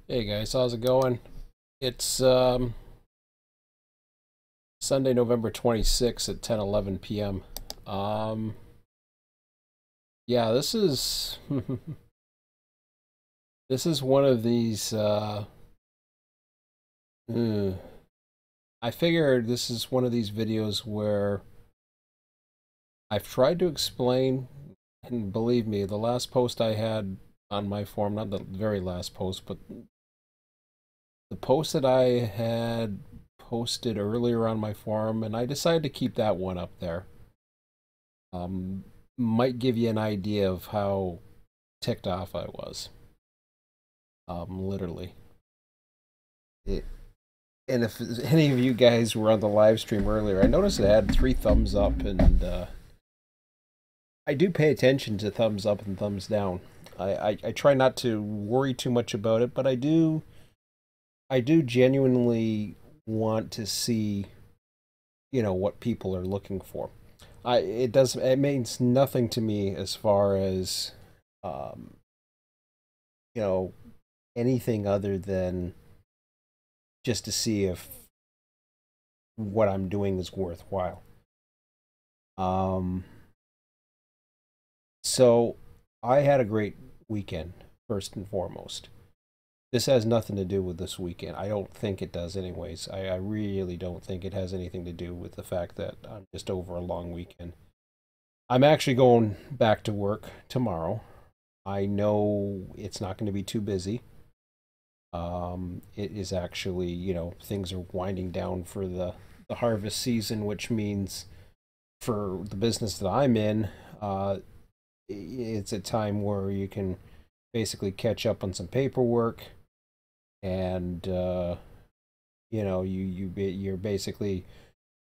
Hey guys, how's it going? It's Sunday, November 26th at 10:11 p.m. Um yeah, this is one of these hmm, I figured this is one of these videos where I've tried to explain, and believe me, the last post I had on my forum, not the very last post, but the post that I had posted earlier on my forum, and I decided to keep that one up there. um, might give you an idea of how ticked off I was. Literally. It, and if any of you guys were on the live stream earlier, I noticed it had 3 thumbs up, and I do pay attention to thumbs up and thumbs down. I try not to worry too much about it, but I do genuinely want to see, what people are looking for. It means nothing to me as far as um, you know anything other than just to see if what I'm doing is worthwhile. Um, so I had a great weekend, first and foremost. This has nothing to do with this weekend. I don't think it does, anyways. I really don't think it has anything to do with the fact that I'm just over a long weekend. I'm actually going back to work tomorrow. I know it's not going to be too busy. It is actually, things are winding down for the harvest season, which means for the business that I'm in, it's a time where you can basically catch up on some paperwork, and you're basically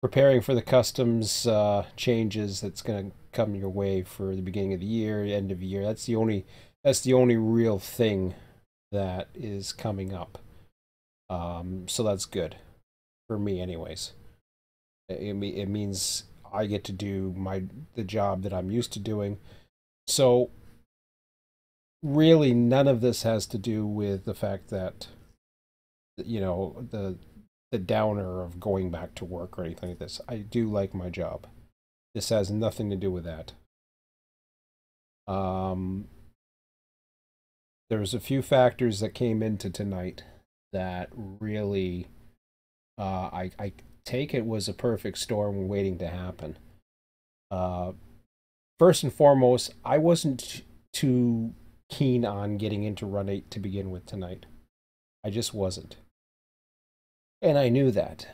preparing for the customs changes that's going to come your way for the beginning of the year, end of the year. That's the only real thing that is coming up. So that's good for me, anyways. It means I get to do the job that I'm used to doing. So really, none of this has to do with the fact that the downer of going back to work or anything like this. I do like my job. This has nothing to do with that. Um, there's a few factors that came into tonight that really, I take it was a perfect storm waiting to happen. Uh, First and foremost, I wasn't too keen on getting into RunAid to begin with tonight. I just wasn't. And I knew that.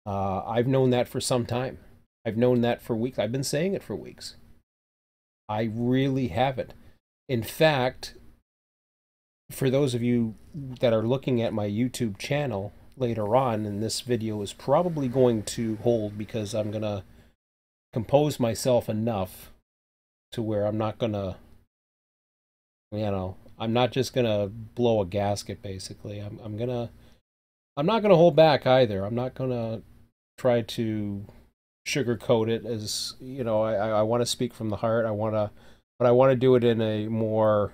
I've known that for some time. I've known that for weeks. I've been saying it for weeks. I really haven't. In fact, for those of you that are looking at my YouTube channel later on, and this video is probably going to hold because I'm going to compose myself enough to where I'm not going to, I'm not just going to blow a gasket, basically. I'm not going to hold back either. I'm not going to try to sugarcoat it. As I want to speak from the heart. But I want to do it in a more,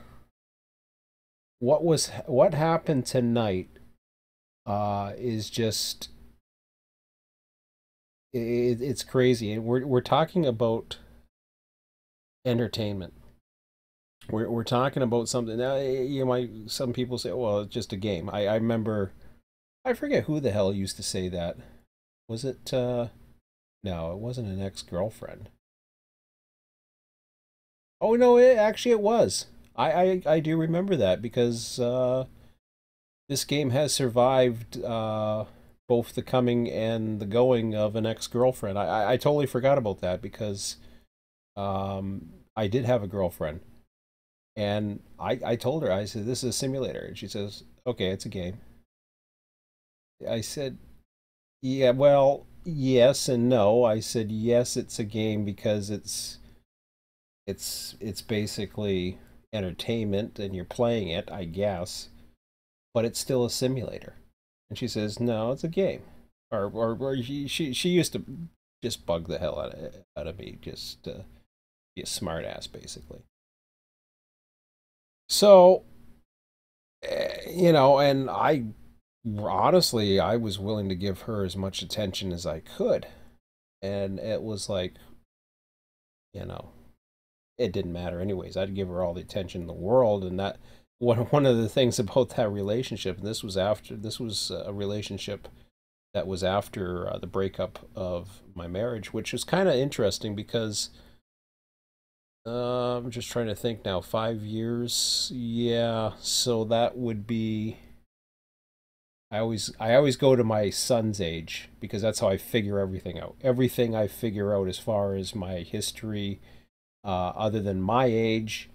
what happened tonight is just, it's crazy. And we're talking about entertainment. We're talking about something now. Some people say, well, it's just a game. I remember, I forget who the hell used to say that. Was it no, it wasn't an ex-girlfriend. Oh no, actually it was. I do remember that because this game has survived both the coming and the going of an ex-girlfriend. I totally forgot about that because I did have a girlfriend, and I told her, I said, this is a simulator, and she says, okay, it's a game. I said, yeah, well, yes and no. I said, yes, it's a game because it's basically entertainment and you're playing it, I guess, but it's still a simulator. And she says, no, it's a game. Or she used to just bug the hell out of me, just to be a smart ass, basically. So you know, and I honestly, I was willing to give her as much attention as I could. And it was like, you know, it didn't matter anyways. I'd give her all the attention in the world. And that one of the things about that relationship, and this was a relationship that was after the breakup of my marriage, which was kind of interesting because I'm just trying to think now. 5 years, yeah. So that would be. I always go to my son's age because that's how I figure everything out. Everything I figure out as far as my history, other than my age,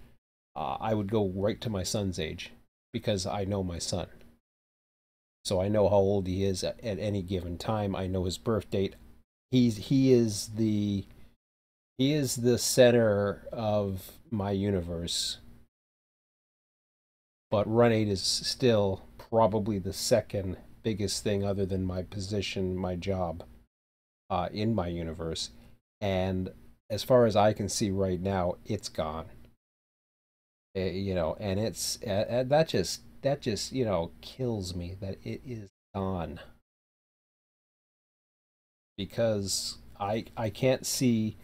I would go right to my son's age because I know my son. So I know how old he is at any given time. I know his birth date. He is the center of my universe, but RunAid is still probably the second biggest thing other than my position, my job in my universe. And as far as I can see right now, it's gone. You know, and it's that just kills me that it is gone because I can't see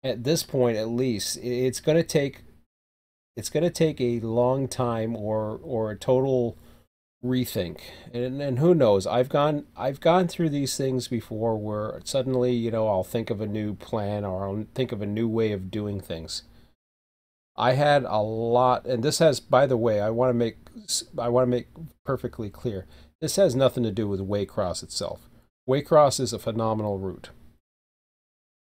at this point at least it's going to take a long time or a total rethink. And who knows, I've gone through these things before where suddenly, I'll think of a new plan or I'll think of a new way of doing things. I had a lot, and this has, by the way, I want to make perfectly clear, this has nothing to do with Waycross itself. Waycross is a phenomenal route.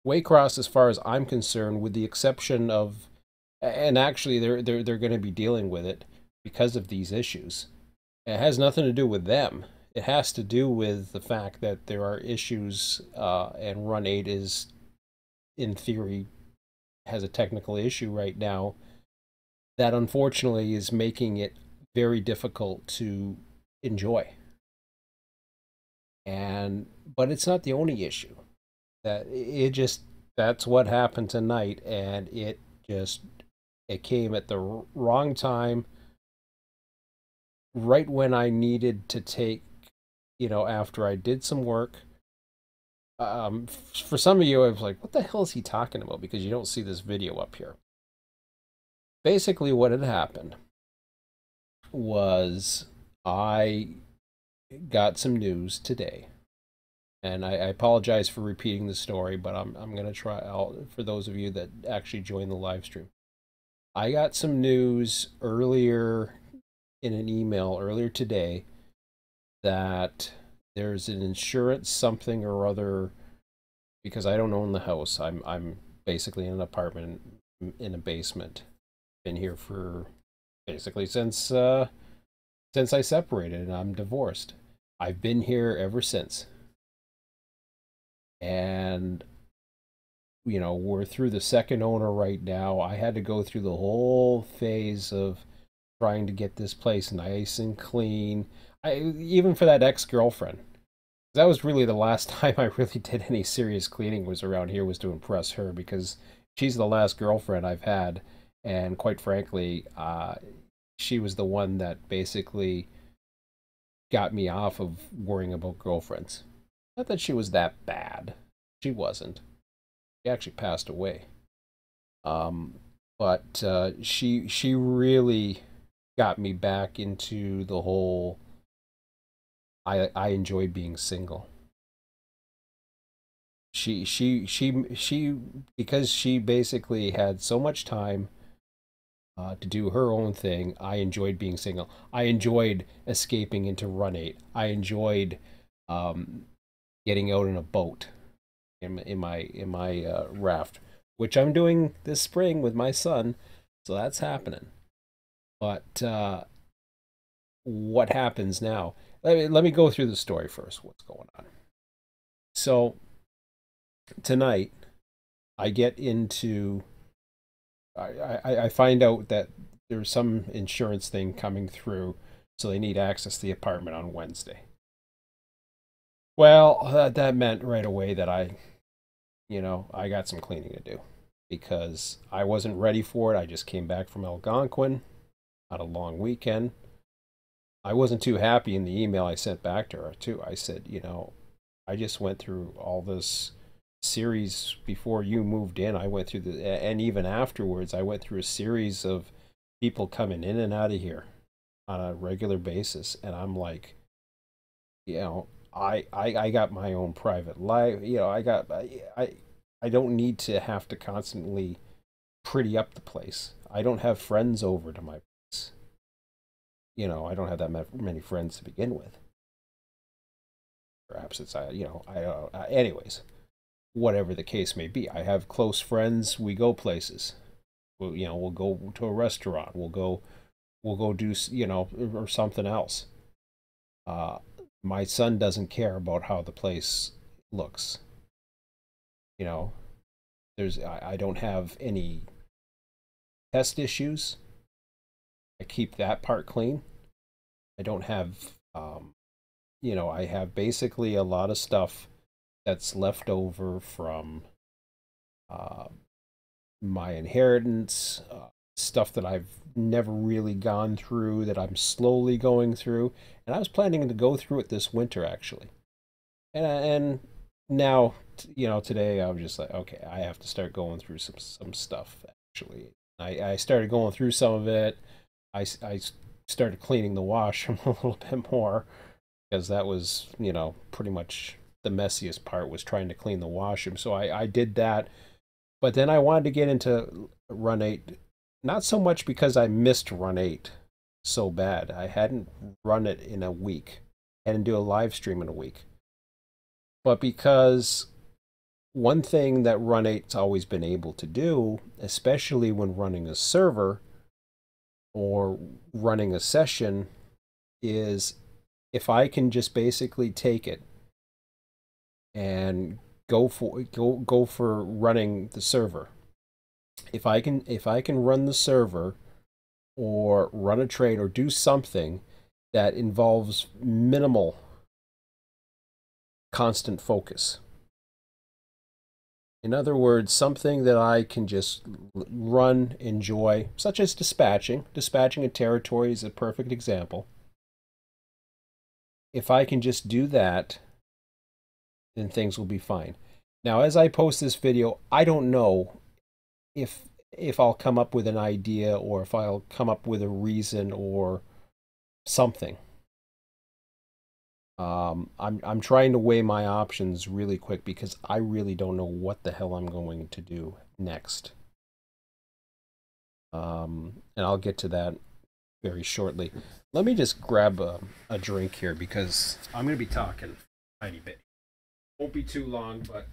Waycross, as far as I'm concerned, with the exception of, and actually they're going to be dealing with it because of these issues. It has nothing to do with them. It has to do with the fact that there are issues, and RunAid is, in theory, has a technical issue right now that unfortunately is making it very difficult to enjoy. And but it's not the only issue. That it just that's what happened tonight, and just it came at the wrong time, right when I needed to take, after I did some work. For some of you, I was like, what the hell is he talking about? Because you don't see this video up here. Basically, what had happened was I got some news today. And I apologize for repeating the story, but I'm gonna try out for those of you that actually joined the live stream. I got some news earlier in an email earlier today that there's an insurance something or other, because I don't own the house. I'm basically in an apartment in a basement. Been here for basically since I separated and I'm divorced. I've been here ever since. And we're through the second owner right now. I had to go through the whole phase of trying to get this place nice and clean. Even for that ex-girlfriend. That was really the last time I really did any serious cleaning was around here, was to impress her, because she's the last girlfriend I've had, and quite frankly, she was the one that basically got me off of worrying about girlfriends. Not that she was that bad. She wasn't. She actually passed away. Um, but she really got me back into the whole. I enjoy being single. She because she basically had so much time to do her own thing. I enjoyed being single. I enjoyed escaping into RunAid. I enjoyed um, getting out in a boat in my raft, which I'm doing this spring with my son. So that's happening. But what happens now? Let me go through the story first. What's going on? So tonight, I get into. I find out that there's some insurance thing coming through, so they need access to the apartment on Wednesday. Well, that meant right away that I got some cleaning to do because I wasn't ready for it. I just came back from Algonquin, had a long weekend, I wasn't too happy in the email I sent back to her too. I said, you know, I just went through all this series before you moved in. I went through and even afterwards, I went through a series of people coming in and out of here on a regular basis. And I'm like, you know, I got my own private life. You know, I don't need to have to constantly pretty up the place. I don't have friends over to my place. You know, I don't have that many friends to begin with. Perhaps it's you know, anyways, whatever the case may be, I have close friends. We go places. You know, we'll go to a restaurant. We'll go do, you know, or something else. Uh, my son doesn't care about how the place looks. You know, I don't have any pest issues. I keep that part clean. I don't have, you know, I have basically a lot of stuff that's left over from uh, my inheritance, stuff that I've never really gone through, that I'm slowly going through. And I was planning to go through it this winter, actually. And now, you know, today I was just like, okay, I have to start going through some stuff, actually. I started going through some of it. I started cleaning the washroom a little bit more because that was, you know, pretty much the messiest part was trying to clean the washroom. So I did that. But then I wanted to get into RunAid, not so much because I missed RunAid so bad. I hadn't run it in a week. I didn't do a live stream in a week. But because one thing that RunAid's always been able to do, especially when running a server or running a session, is if I can just basically take it and go for running the server. If I can run the server or run a trade or do something that involves minimal constant focus. In other words, something that I can just run, enjoy, such as dispatching. Dispatching a territory is a perfect example. If I can just do that, then things will be fine. Now, as I post this video, I don't know if I'll come up with an idea or if I'll come up with a reason or something. I'm trying to weigh my options really quick because I really don't know what the hell I'm going to do next. And I'll get to that very shortly. Let me just grab a drink here because I'm going to be talking a tiny bit. Won't be too long, but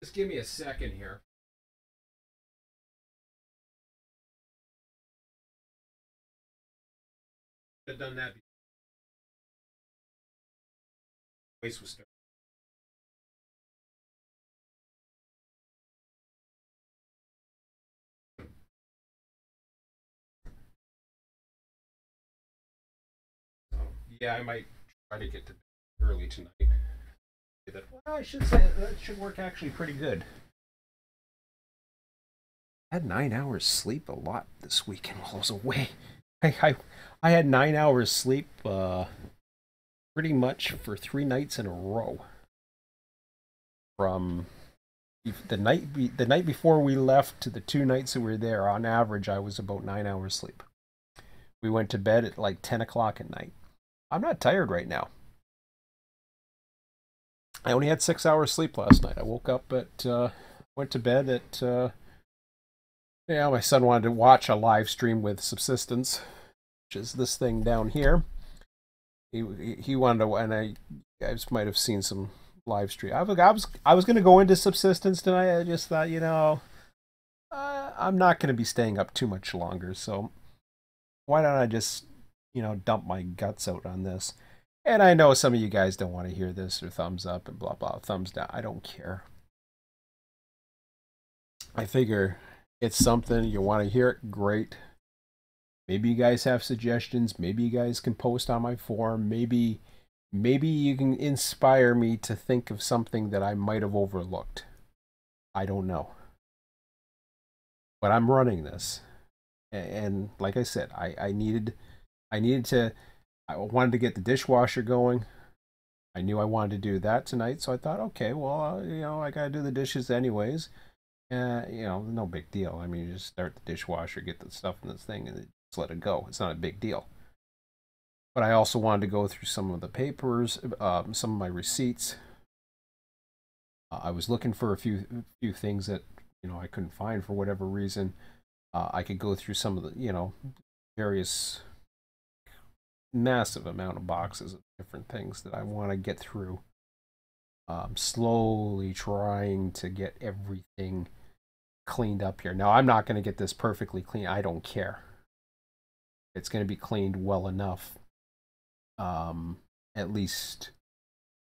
just give me a second here. I've done that before. Voice was starting. So, yeah, I might try to get to bed early tonight. Well, I should say that should work actually pretty good. I had 9 hours sleep a lot this weekend while I was away. I had 9 hours sleep pretty much for 3 nights in a row. From the night before we left to the 2 nights that we were there, on average, I was about 9 hours sleep. We went to bed at like 10 o'clock at night. I'm not tired right now. I only had 6 hours sleep last night. I woke up at, went to bed at, yeah, my son wanted to watch a live stream with Subsistence, which is this thing down here. He wanted to, and I guys might have seen some live stream. I was going to go into Subsistence tonight. I just thought, you know, I'm not going to be staying up too much longer, so why don't I just, you know, dump my guts out on this? And I know some of you guys don't want to hear this, or thumbs up and blah blah, thumbs down. I don't care. I figure it's something you want to hear it, great. Maybe you guys have suggestions. Maybe you guys can post on my forum. Maybe you can inspire me to think of something that I might have overlooked. I don't know. But I'm running this. And like I said, I needed I wanted to get the dishwasher going. I knew I wanted to do that tonight, so I thought, okay, well, I gotta do the dishes anyways. No big deal. I mean, you just start the dishwasher, get the stuff in this thing, and just let it go. It's not a big deal. But I also wanted to go through some of the papers, some of my receipts. I was looking for a few things that I couldn't find for whatever reason. I could go through some of the various massive amount of boxes of different things that I want to get through. Slowly trying to get everything cleaned up here. Now, I'm not going to get this perfectly clean. I don't care. It's going to be cleaned well enough, at least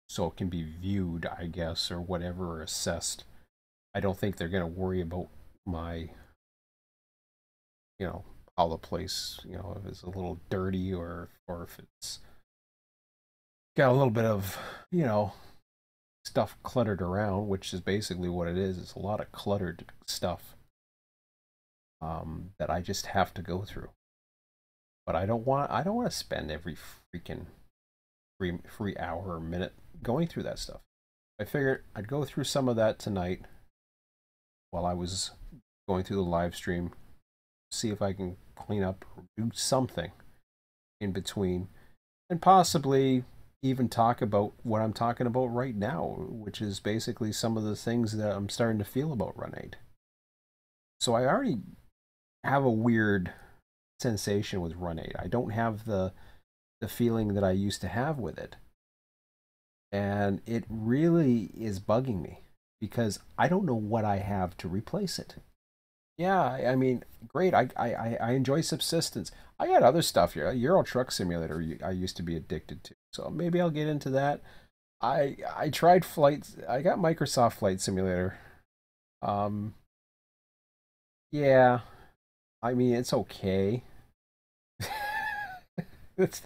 so it can be viewed, I guess, or whatever, or assessed. I don't think they're going to worry about my, how the place, if it's a little dirty or if it's got a little bit of, stuff cluttered around, which is basically what it is. It's a lot of cluttered stuff that I just have to go through. But I don't want to spend every freaking free hour or minute going through that stuff. I figured I'd go through some of that tonight while I was going through the live stream, see if I can clean up or do something in between, and possibly even talk about what I'm talking about right now, which is basically some of the things that I'm starting to feel about RunAid. So I already have a weird sensation with RunAid. I don't have the feeling that I used to have with it. And it really is bugging me because I don't know what I have to replace it. Yeah, I mean, great. I enjoy subsistence. I got other stuff here. Euro Truck Simulator I used to be addicted to. So maybe I'll get into that. I tried flights. I got Microsoft Flight Simulator. Yeah. I mean, it's okay. It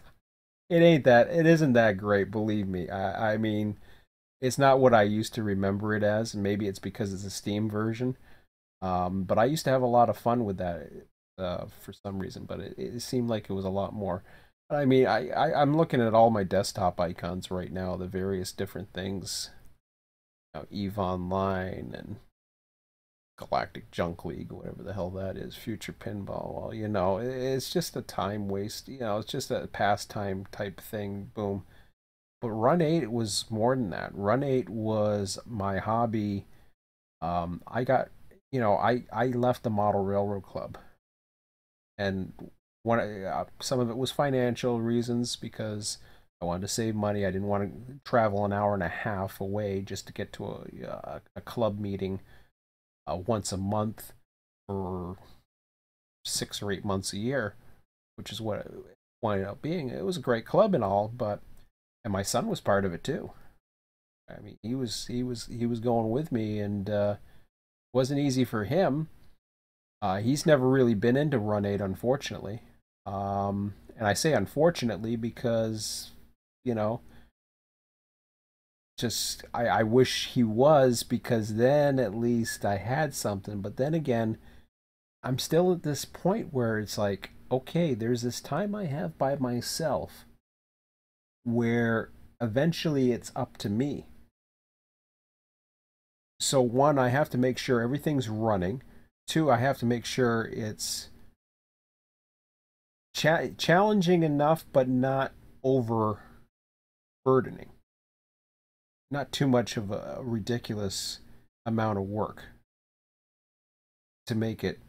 isn't that great, believe me. I mean, it's not what I used to remember it as, and maybe it's because it's a Steam version. But I used to have a lot of fun with that for some reason, but it seemed like it was a lot more. I mean, I'm looking at all my desktop icons right now, the various different things. EVE Online and Galactic Junk League, whatever the hell that is, Future Pinball. Well, it's just a time waste. It's just a pastime type thing. Boom. But RunAid was more than that. RunAid was my hobby. I got, I left the Model Railroad Club, and some of it was financial reasons because I wanted to save money. I didn't want to travel an hour and a half away just to get to a club meeting once a month for 6 or 8 months a year, which is what it wound up being. It was a great club and all, and my son was part of it too. I mean, he was going with me, and wasn't easy for him. He's never really been into RunAid, unfortunately. And I say unfortunately because, just I wish he was, because then at least I had something. But then again, I'm still at this point where it's like, okay, there's this time I have by myself where eventually it's up to me. So one, I have to make sure everything's running. Two, I have to make sure it's challenging enough, but not overburdening. Not too much of a ridiculous amount of work to make it,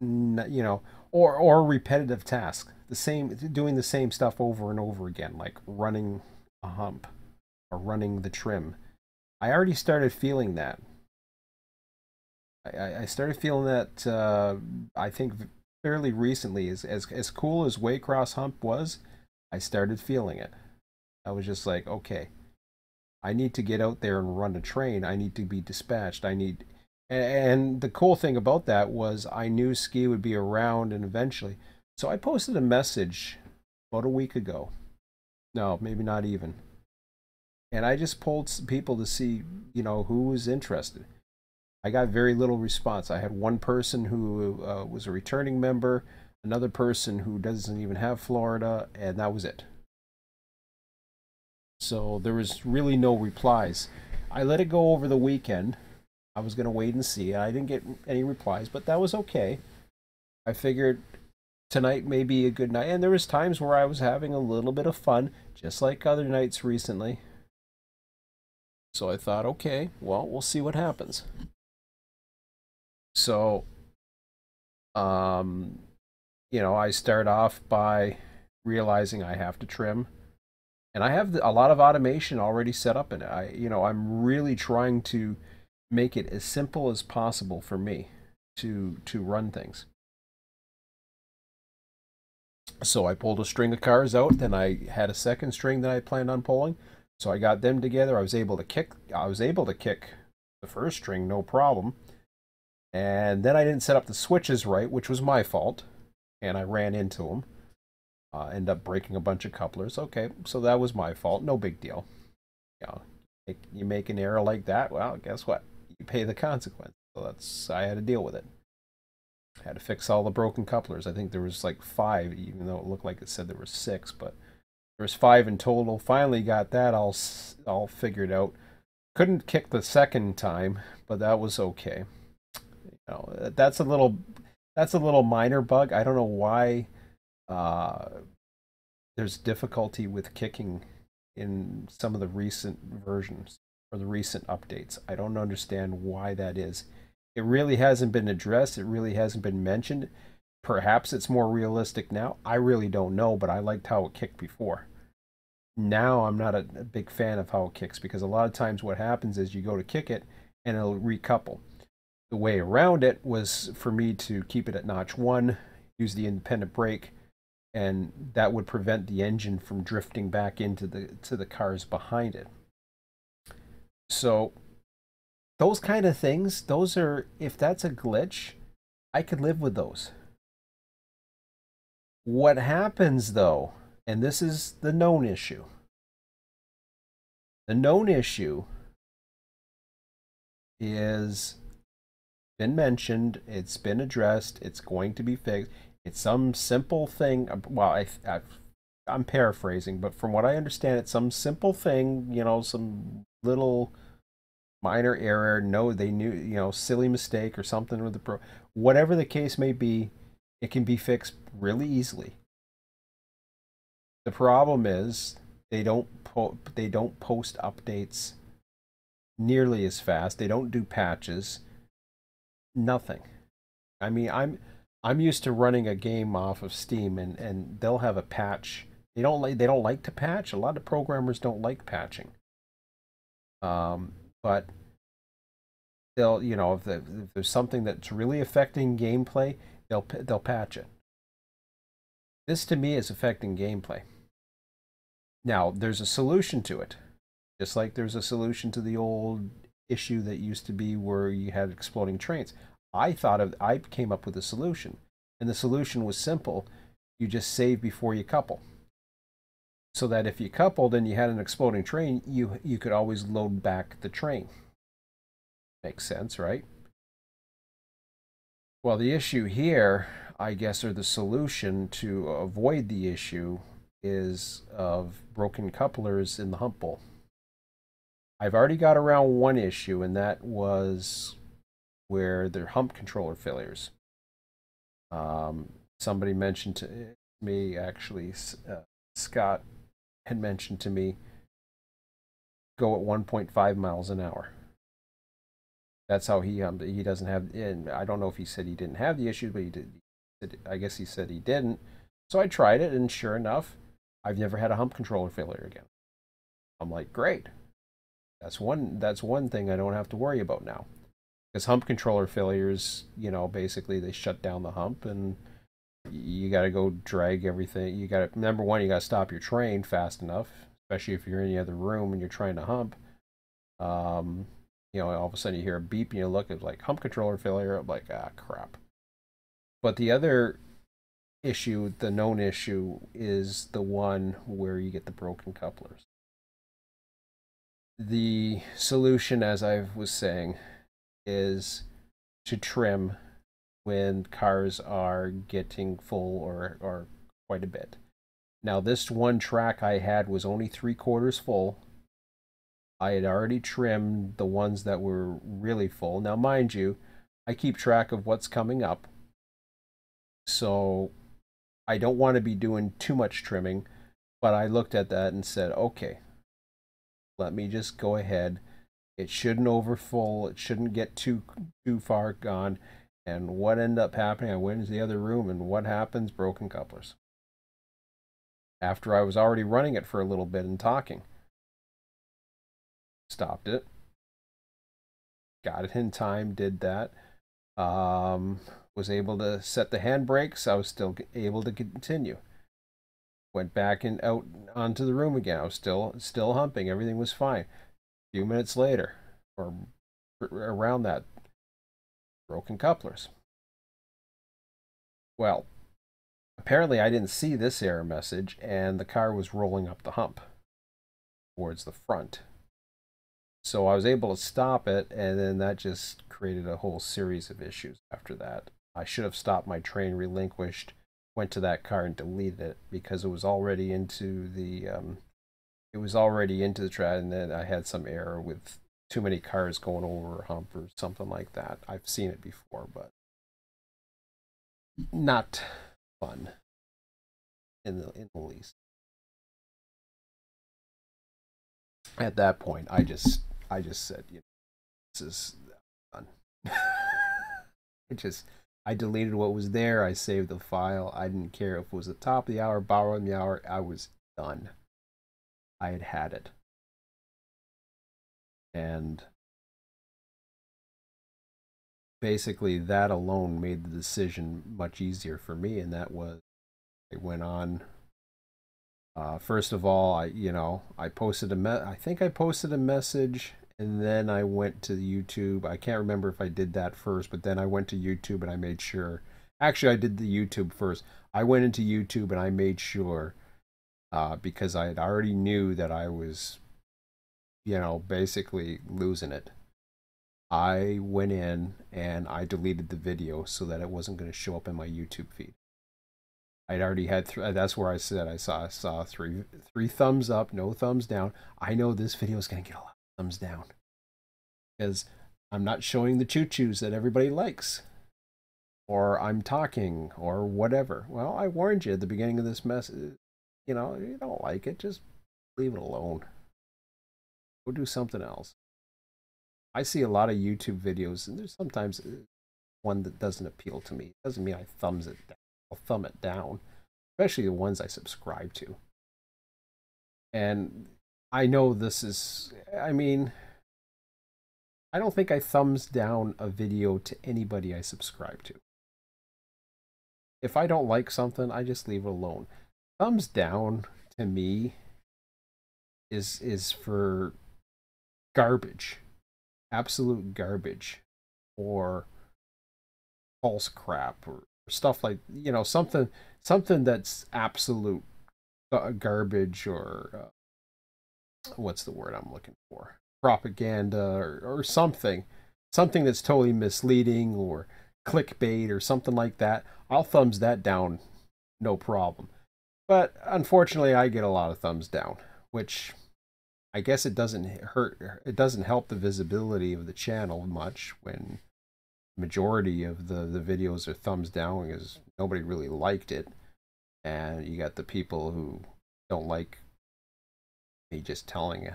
or repetitive task. Doing the same stuff over and over again, like running a hump or running the trim. I already started feeling that. I started feeling that, I think fairly recently. As cool as Waycross Hump was, I started feeling it. I was just like, okay, I need to get out there and run a train. I need to be dispatched. And the cool thing about that was I knew Ski would be around and eventually. So I posted a message about a week ago. No, maybe not even. And I just polled some people to see, who was interested. I got very little response. I had one person who was a returning member. another person who doesn't even have Florida, and that was it. So there was really no replies. I let it go over the weekend. I was going to wait and see. I didn't get any replies, but that was okay. I figured tonight may be a good night, and there was times where I was having a little bit of fun, just like other nights recently. So I thought, okay, well, we'll see what happens. So, um, I start off by realizing I have to trim, and I have a lot of automation already set up in it. I'm really trying to make it as simple as possible for me to run things. So I pulled a string of cars out, then I had a second string that I planned on pulling. So I got them together. I was able to kick the first string, no problem. And then I didn't set up the switches right, which was my fault. And I ran into them. Ended up breaking a bunch of couplers. Okay, so that was my fault. No big deal. You make an error like that, well, guess what? You pay the consequence. So I had to deal with it. I had to fix all the broken couplers. I think there was like 5, even though it looked like it said there were 6, but there was 5 in total. Finally got that all figured out. Couldn't kick the second time, but that was okay. That's a little minor bug. I don't know why there's difficulty with kicking in some of the recent versions or the recent updates. I don't understand why that is. It really hasn't been addressed. It really hasn't been mentioned. Perhaps it's more realistic now. I really don't know, but I liked how it kicked before. Now I'm not a big fan of how it kicks, because a lot of times what happens is you go to kick it and it'll recouple. The way around it was for me to keep it at notch 1, use the independent brake, and that would prevent the engine from drifting back into the cars behind it. So those kind of things, if that's a glitch, I could live with those. What happens though, and this is the known issue. The known issue is been mentioned, it's been addressed, it's going to be fixed. It's some simple thing. Well, I'm paraphrasing, but from what I understand, it's some simple thing, some little minor error. No, they knew, silly mistake or something with the pro. Whatever the case may be, it can be fixed really easily. The problem is they don't post updates nearly as fast. They don't do patches. Nothing. I mean, I'm used to running a game off of Steam, and they'll have a patch. They don't like to patch. A lot of programmers don't like patching. But they'll, if there's something that's really affecting gameplay, they'll patch it. This to me is affecting gameplay. Now, there's a solution to it. Just like there's a solution to the old issue that used to be where you had exploding trains. I came up with a solution, and the solution was simple. You just save before you couple, so that if you coupled and you had an exploding train, you could always load back the train. Makes sense, right? Well, the issue here, I guess, or the solution to avoid the issue, is of broken couplers in the hump bowl. I've already got around one issue, and that was where they're hump controller failures. Somebody mentioned to me, actually, Scott had mentioned to me, go at 1.5 miles an hour. That's how he doesn't have, and I don't know if he said he didn't have the issue, but he did. I guess he said he didn't. So I tried it, and sure enough, I've never had a hump controller failure again. I'm like, great. That's one thing I don't have to worry about now. Because hump controller failures, basically they shut down the hump, and you got to go drag everything. You got to, number one, you got to stop your train fast enough, especially if you're in the other room and you're trying to hump. All of a sudden you hear a beep and you look, it's like hump controller failure. I'm like, crap. But the other issue, the known issue, is the one where you get the broken couplers. The solution, as I was saying, is to trim when cars are getting full or quite a bit. Now, this one track I had was only 3/4 full. I had already trimmed the ones that were really full. Now, mind you, I keep track of what's coming up. So I don't want to be doing too much trimming, but I looked at that and said, okay, let me just go ahead. It shouldn't overfull. It shouldn't get too far gone. And what ended up happening, I went into the other room, and what happens? Broken couplers. After I was already running it for a little bit and talking. Stopped it. Got it in time, did that. Was able to set the handbrakes. I was still able to continue. Went back and out onto the room again. I was still humping. Everything was fine. A few minutes later, or around that, broken couplers. Well, apparently I didn't see this error message, and the car was rolling up the hump towards the front. So I was able to stop it, and then that just created a whole series of issues after that. I should have stopped my train, relinquished, went to that car and deleted it because it was already into the track, and then I had some error with too many cars going over a hump or something like that. I've seen it before, but not fun in the least. At that point, I just said, you know, this is done. I deleted what was there. I saved the file. I didn't care if it was the top of the hour, bottom of the hour. I was done. I had it. And basically that alone made the decision much easier for me, and that was, it went on. First of all, I posted I think I posted a message, and then I went to YouTube. I can't remember if I did that first, but then I went to YouTube and I made sure. Actually, I did the YouTube first. I went into YouTube and I made sure, because I had already knew that I was, basically losing it. I went in and I deleted the video so that it wasn't going to show up in my YouTube feed. I'd already had that's where I said I saw three thumbs up, no thumbs down. I know this video is going to get a lot of thumbs down because I'm not showing the choo-choos that everybody likes, or I'm talking or whatever. Well, I warned you at the beginning of this message. You don't like it, just leave it alone. Go do something else. I see a lot of YouTube videos, and there's sometimes one that doesn't appeal to me. It doesn't mean I thumbs it down. I'll thumb it down, especially the ones I subscribe to. And I know this is, I mean, I don't think I thumbs down a video to anybody I subscribe to. If I don't like something, I just leave it alone. Thumbs down to me is for garbage, absolute garbage, or false crap, or stuff like, something that's absolute garbage, or what's the word I'm looking for, propaganda, or something that's totally misleading, or clickbait or something like that. I'll thumbs that down, no problem. But unfortunately, I get a lot of thumbs down, which I guess it doesn't help the visibility of the channel much when majority of the videos are thumbs down, because nobody really liked it, and you got the people who don't like me just telling it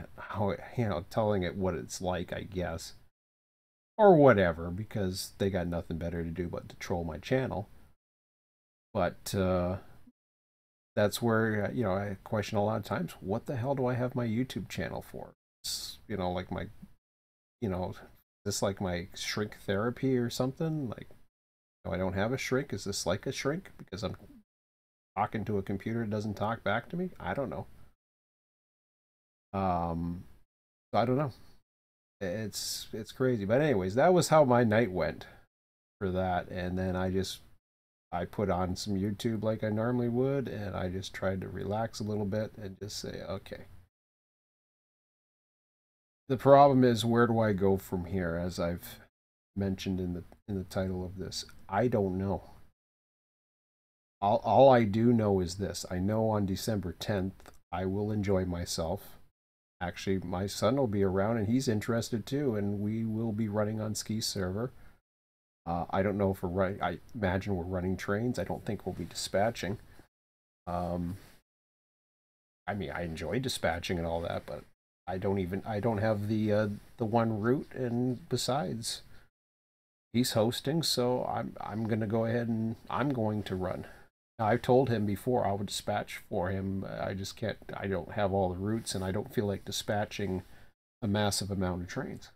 telling it what it's like, I guess, or whatever, because they got nothing better to do but to troll my channel. But that's where I question a lot of times, what the hell do I have my YouTube channel for? It's, like my this like my shrink therapy or something? Like, I don't have a shrink. Is this like a shrink because I'm talking to a computer that doesn't talk back to me? I don't know. I don't know. It's crazy. But anyways, that was how my night went for that. And then I put on some YouTube like I normally would, and I just tried to relax a little bit and just say, okay. The problem is, where do I go from here? As I've mentioned in the title of this. I don't know. All I do know is this. I know on December 10th I will enjoy myself. Actually, my son will be around and he's interested too, and we will be running on Ski server. I don't know if we're running. I imagine we're running trains. I don't think we'll be dispatching. Um, I mean, I enjoy dispatching and all that, but I don't have the one route, and besides, he's hosting, so I'm gonna go ahead and I'm going to run. Now, I've told him before I would dispatch for him. I just can't. I don't have all the routes, and I don't feel like dispatching a massive amount of trains.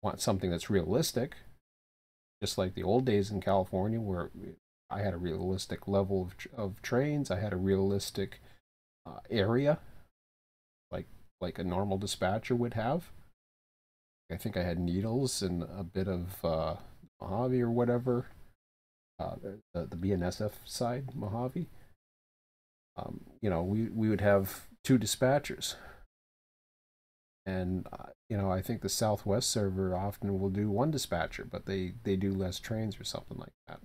I want something that's realistic, just like the old days in California, where I had a realistic level of trains. I had a realistic area, like a normal dispatcher would have. I think I had needles and a bit of Mojave or whatever, the BNSF side Mojave. We would have two dispatchers, and I think the Southwest server often will do one dispatcher, but they do less trains or something like that.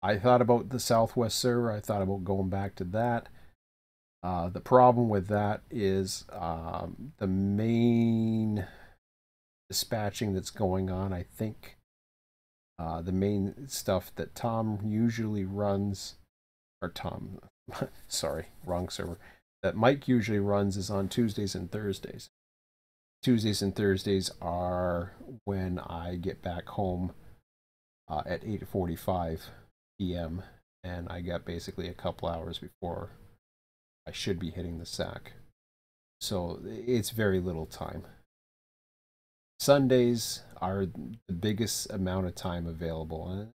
I thought about the Southwest server. I thought about going back to that. The problem with that is the main dispatching that's going on. I think the main stuff that Tom usually runs, or Tom, sorry, wrong server, that Mike usually runs is on Tuesdays and Thursdays. Tuesdays and Thursdays are when I get back home at 8:45 p.m. and I got basically a couple hours before I should be hitting the sack. So it's very little time. Sundays are the biggest amount of time available, and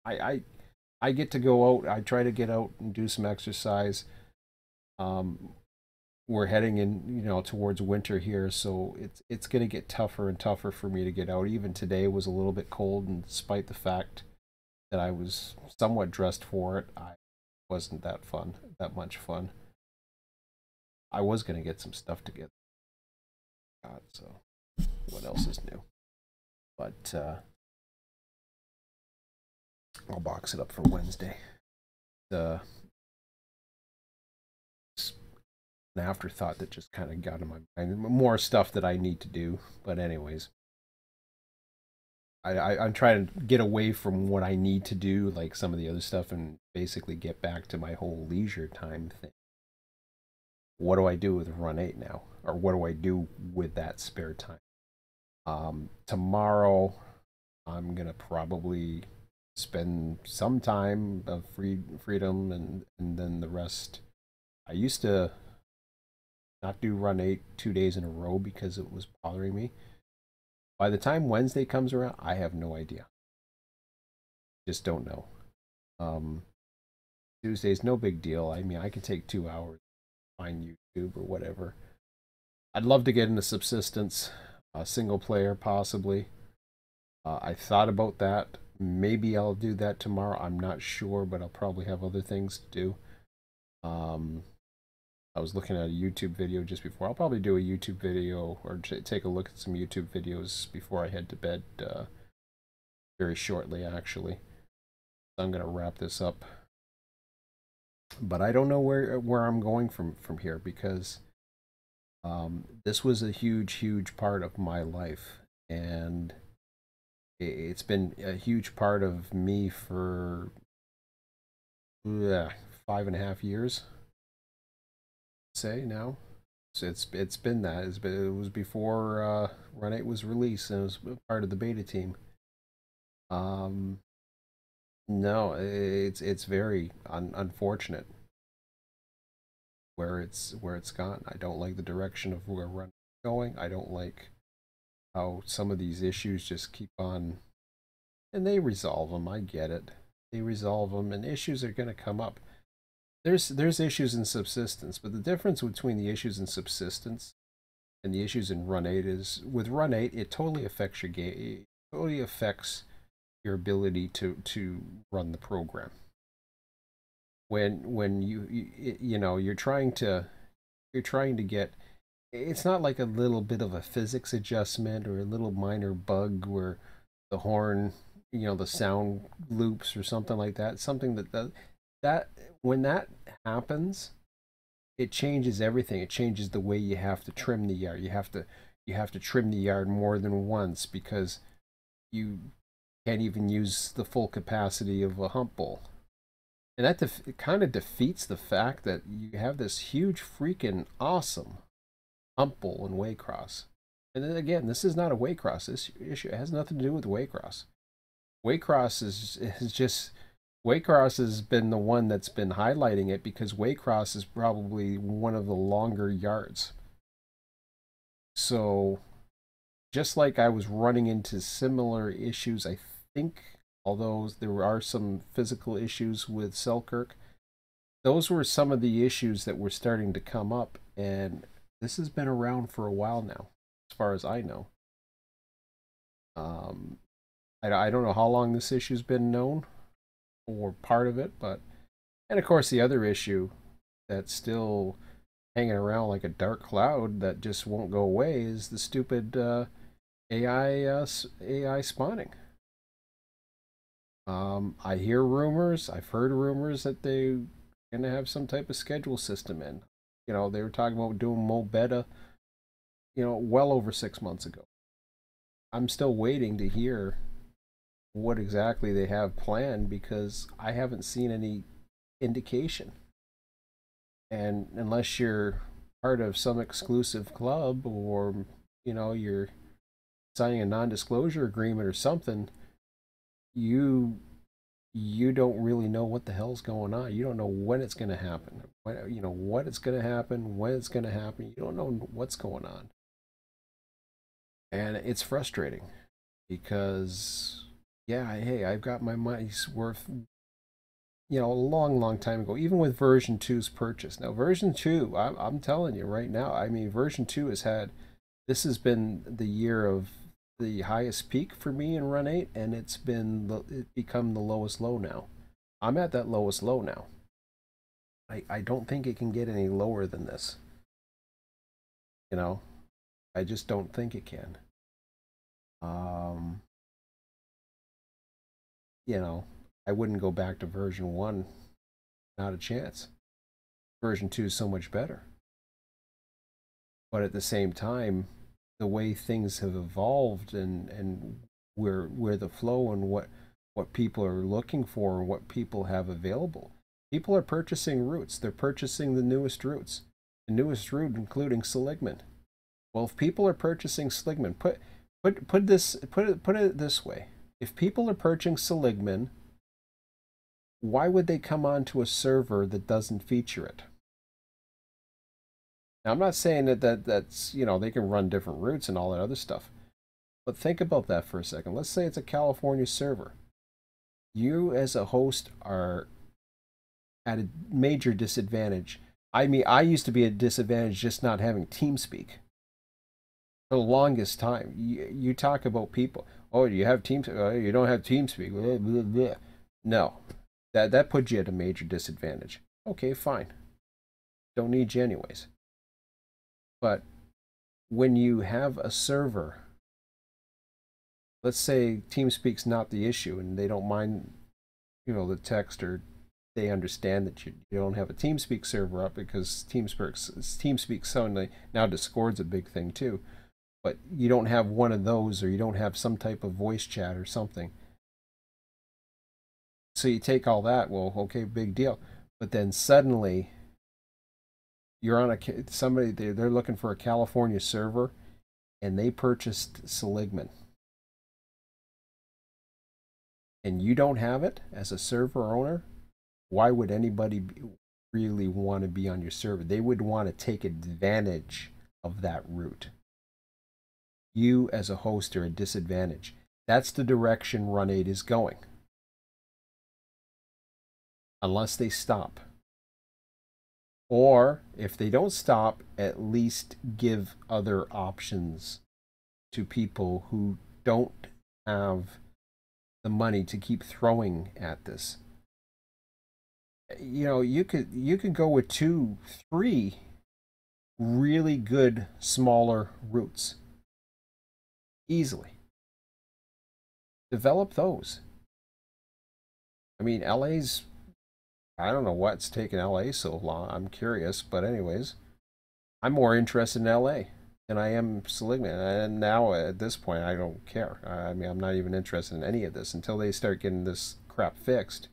I I, I get to go out. I try to get out and do some exercise. Um, we're heading in, towards winter here, so it's going to get tougher and tougher for me to get out. Even today was a little bit cold, and despite the fact that I was somewhat dressed for it, I wasn't that much fun. I was going to get some stuff together. God, so what else is new? But I'll box it up for Wednesday. The an afterthought that just kind of got in my mind. More stuff that I need to do, but anyways, I'm trying to get away from what I need to do, like some of the other stuff, and basically get back to my whole leisure time thing. What do I do with RunAid now, or what do I do with that spare time? Tomorrow, I'm gonna probably spend some time of freedom, and then the rest. I used to not do RunAid 2 days in a row because it was bothering me. By the time Wednesday comes around, I have no idea. Just don't know. Um, Tuesday's no big deal. I mean, I can take 2 hours, find YouTube or whatever. I'd love to get into subsistence, single player possibly. I thought about that. Maybe I'll do that tomorrow. I'm not sure, but I'll probably have other things to do. I was looking at a YouTube video just before. I'll probably do a YouTube video or take a look at some YouTube videos before I head to bed very shortly, actually. I'm going to wrap this up. But I don't know where I'm going from here, because this was a huge part of my life, and it's been a huge part of me for 5.5 years, say now. So it's been that. It was before RunAid was released, and it was part of the beta team. No, it's very unfortunate where it's gone. I don't like the direction of where RunAid is going. I don't like how some of these issues just keep on, and they resolve them. I get it. They resolve them, and issues are going to come up. There's issues in subsistence, but the difference between the issues in subsistence and the issues in RunAid is, with RunAid, it totally affects your game. It totally affects your ability to run the program. When you're trying to get it's not like a little bit of a physics adjustment or a little minor bug where the horn, the sound loops or something like that. Something that when that happens, it changes everything. It changes the way you have to trim the yard. You have to trim the yard more than once because you can't even use the full capacity of a hump bowl. And that it kind of defeats the fact that you have this huge freaking awesome hump bowl in Waycross. And then again, this is not a Waycross issue. It has nothing to do with Waycross. Waycross is just Waycross has been the one that's been highlighting it because Waycross is probably one of the longer yards. So just like I was running into similar issues, I think, although there are some physical issues with Selkirk, those were some of the issues that were starting to come up, and this has been around for a while now, as far as I know. I don't know how long this issue's been known, or part of it, but, and of course the other issue that's still hanging around like a dark cloud that just won't go away is the stupid AI spawning. I hear rumors. I've heard rumors that they're gonna have some type of schedule system in. They were talking about doing Mo Beta, well over 6 months ago. I'm still waiting to hear what exactly they have planned because I haven't seen any indication. And unless you're part of some exclusive club or, you're signing a non-disclosure agreement or something, you don't really know what the hell's going on. You don't know when it's going to happen. What it's going to happen, when it's going to happen. You don't know what's going on. And it's frustrating because, yeah, hey, I've got my money's worth, a long, long time ago, even with version 2's purchase. Now, version 2, I'm telling you right now, I mean, version 2 this has been the year of the highest peak for me in RunAid, and it's become the lowest low now. I'm at that lowest low now. I don't think it can get any lower than this. I just don't think it can. Um, I wouldn't go back to version 1. Not a chance. Version 2 is so much better. But at the same time, the way things have evolved and where the flow and what people are looking for and what people have available. People are purchasing routes. They're purchasing the newest routes. The newest route including Seligman. Well, if people are purchasing Seligman, put it this way. If people are purchasing Seligman, why would they come onto a server that doesn't feature it? Now, I'm not saying that's, they can run different routes and all that other stuff. But think about that for a second. Let's say it's a California server. You as a host are at a major disadvantage. I mean, I used to be at a disadvantage just not having TeamSpeak. For the longest time, you talk about people. Oh, you have TeamSpeak? Oh, you don't have TeamSpeak. Blah, blah, blah. No, that puts you at a major disadvantage. Okay, fine. Don't need you anyways. But when you have a server, let's say TeamSpeak's not the issue and they don't mind, the text, or they understand that you don't have a TeamSpeak server up because TeamSpeak suddenly, now Discord's a big thing too, but you don't have one of those, or you don't have some type of voice chat or something. So you take all that, well, okay, big deal. But then suddenly you're on somebody, they're looking for a California server and they purchased Seligman. And you don't have it as a server owner, why would anybody really want to be on your server? They would want to take advantage of that route. You as a host are a disadvantage. That's the direction RunAid is going. Unless they stop. Or if they don't stop, at least give other options to people who don't have the money to keep throwing at this. You could go with 2, 3 really good smaller routes easily. Develop those. I mean, LA's, I don't know what's taken LA so long. I'm curious, but anyways, I'm more interested in LA than I am Seligman. And now at this point, I don't care. I mean, I'm not even interested in any of this until they start getting this crap fixed.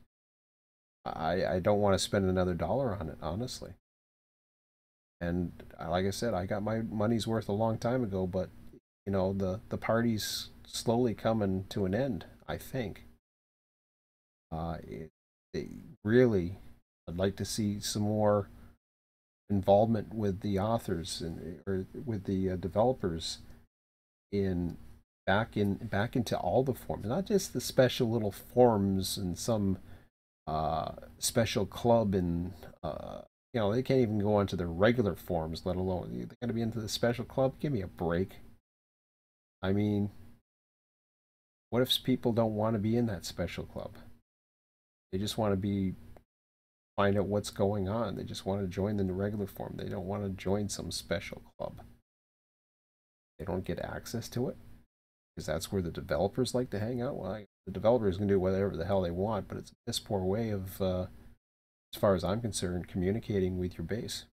I don't want to spend another dollar on it, honestly. And like I said, I got my money's worth a long time ago, but the party's slowly coming to an end, I think. They really, I'd like to see some more involvement with the authors and or with the developers in back into all the forms, not just the special little forms and some special club and they can't even go onto the regular forms, let alone they're going to be into the special club. Give me a break. I mean, what if people don't want to be in that special club? They just want to find out what's going on. They just want to join the regular form. They don't want to join some special club. They don't get access to it because that's where the developers like to hang out. Well, the developers can do whatever the hell they want, but it's a piss poor way of, as far as I'm concerned, communicating with your base.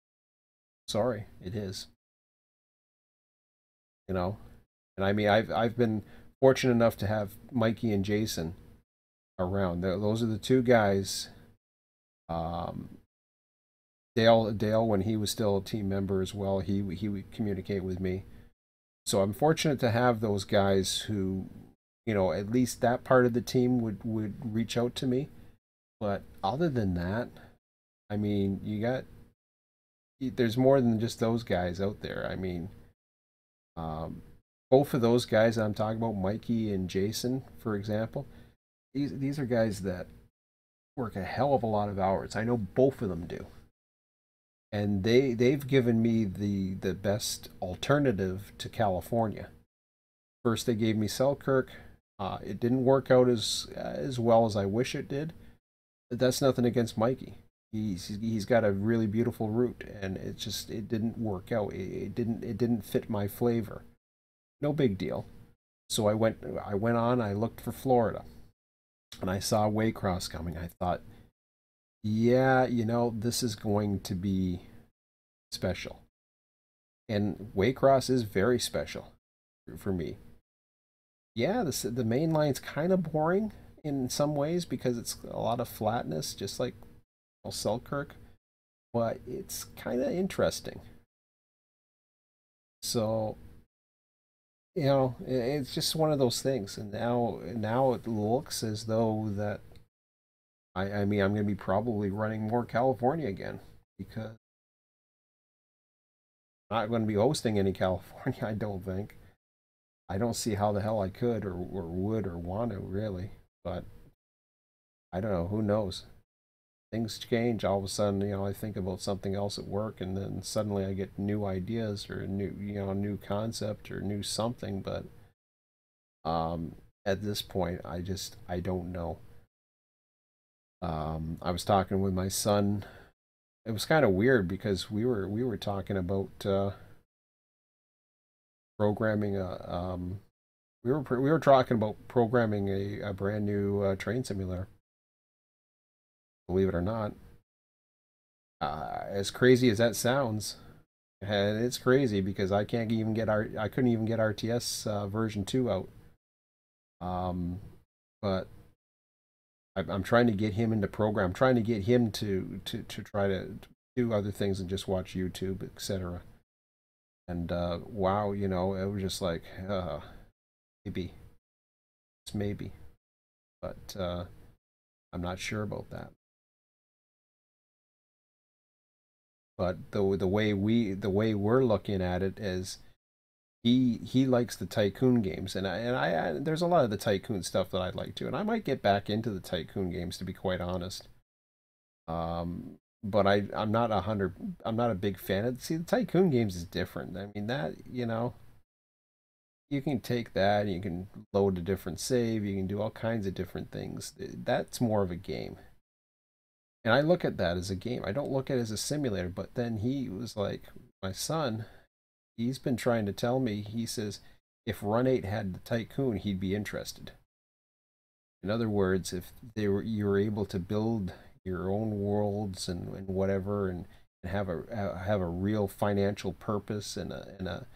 Sorry, it is. You know, and I mean, I've been fortunate enough to have Mikey and Jason around. Those are the two guys. Um, Dale, when he was still a team member as well, he would communicate with me. So I'm fortunate to have those guys who, at least that part of the team would reach out to me. But other than that, I mean, there's more than just those guys out there. I mean, um, both of those guys that I'm talking about, Mikey and Jason, for example, these are guys that work a hell of a lot of hours. I know both of them do. And they've given me the best alternative to California. First, they gave me Selkirk. It didn't work out as well as I wish it did. But that's nothing against Mikey. He's got a really beautiful route, and it didn't work out. It didn't fit my flavor. No big deal. So I went on. I looked for Florida, and I saw Waycross coming. I thought, yeah, this is going to be special. And Waycross is very special for me. Yeah, the main line's kind of boring in some ways because it's a lot of flatness, just like Selkirk, but it's kind of interesting. So, it's just one of those things. And now it looks as though that I mean, I'm going to be probably running more California again because I'm not going to be hosting any California, I don't think. I don't see how the hell I could or would or want to really, but I don't know. Who knows? Things change. All of a sudden, I think about something else at work, and then suddenly I get new ideas or new concept or new something. But at this point, I don't know. I was talking with my son. It was kind of weird because we were talking about programming we were talking about programming a brand new train simulator. Believe it or not, as crazy as that sounds, and it's crazy because I couldn't even get RTS version 2 out. But I'm trying to get him into program. I'm trying to get him to try to do other things and just watch YouTube, etc. And wow, it was just like maybe it's maybe, but I'm not sure about that. But the way we're looking at it is he likes the Tycoon games, and I there's a lot of the Tycoon stuff that I'd like to, and I might get back into the Tycoon games to be quite honest. But I'm not a big fan of. See, the Tycoon games is different. I mean that you can take that and you can load a different save. You can do all kinds of different things. That's more of a game. And I look at that as a game. I don't look at it as a simulator. But then he was like, my son, he's been trying to tell me, he says, if RunAid had the Tycoon, he'd be interested. In other words, if you were able to build your own worlds and whatever, and have a real financial purpose and a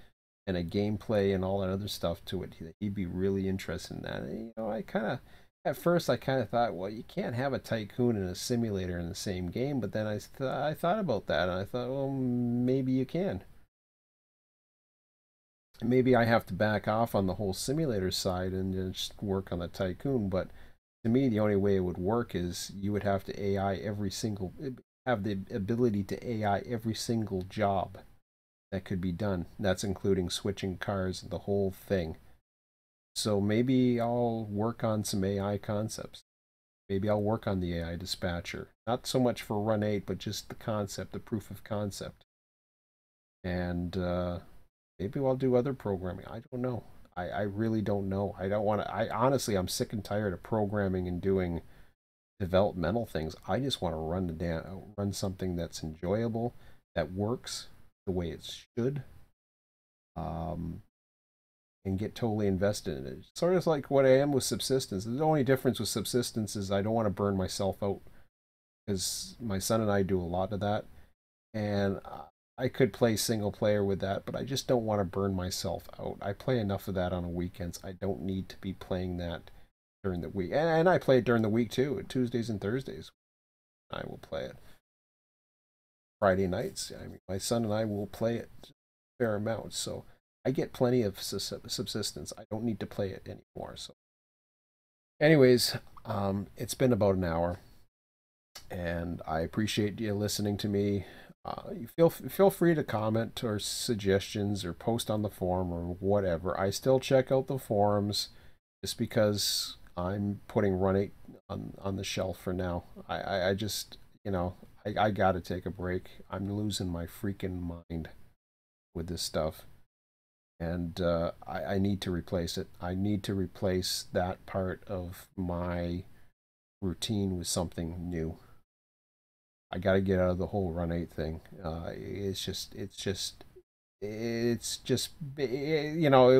gameplay and all that other stuff to it, he'd be really interested in that. And, at first I kind of thought, well, you can't have a Tycoon and a simulator in the same game. But then I thought about that, and I thought, well, maybe you can. Maybe I have to back off on the whole simulator side and just work on the Tycoon. But to me, the only way it would work is you would have to have the ability to AI every single job that could be done. That's including switching cars, the whole thing. So maybe I'll work on some AI concepts. Maybe I'll work on the AI dispatcher. Not so much for RunAid, but just the concept, the proof of concept. And maybe I'll do other programming. I don't know. I really don't know. I don't want to. I'm sick and tired of programming and doing developmental things. I just want to run something that's enjoyable, that works the way it should, and get totally invested in it. Sort of like what I am with subsistence. The only difference with subsistence is I don't want to burn myself out, because my son and I do a lot of that, and I could play single player with that, but I just don't want to burn myself out. I play enough of that on the weekends. I don't need to be playing that during the week. And I play it during the week too, Tuesdays and Thursdays. I will play it. Friday nights, I mean, my son and I will play it a fair amount. So I get plenty of subsistence. I don't need to play it anymore. So anyways, it's been about an hour, and I appreciate you listening to me. You feel free to comment or suggestions or post on the forum or whatever. I still check out the forums, just because I'm putting RunAid on the shelf for now. I just, I gotta take a break. I'm losing my freaking mind with this stuff, and I need to replace it. I need to replace that part of my routine with something new. I got to get out of the whole RunAid thing. It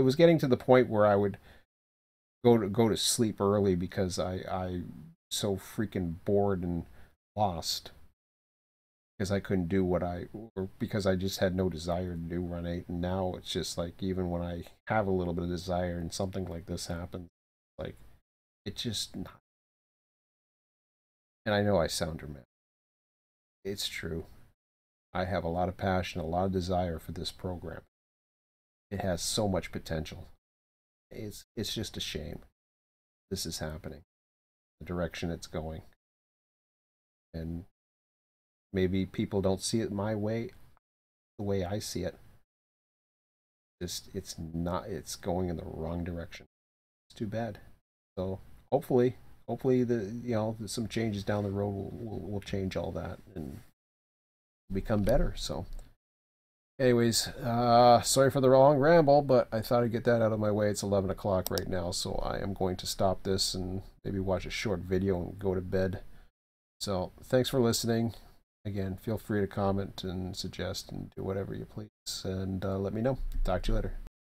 was getting to the point where I would go to sleep early because I so freaking bored and lost, because I couldn't do or because I just had no desire to do RunAid. And now it's just like, even when I have a little bit of desire and something like this happens, like, it just, and I know I sound dramatic. It's true. I have a lot of passion, a lot of desire for this program. It has so much potential. It's just a shame this is happening, the direction it's going. And maybe people don't see it my way, the way I see it. It's going in the wrong direction. It's too bad. So hopefully some changes down the road will change all that and become better. So anyways, sorry for the long ramble, but I thought I'd get that out of my way. It's 11 o'clock right now, so I am going to stop this and maybe watch a short video and go to bed. So thanks for listening. Again, feel free to comment and suggest and do whatever you please, and let me know. Talk to you later.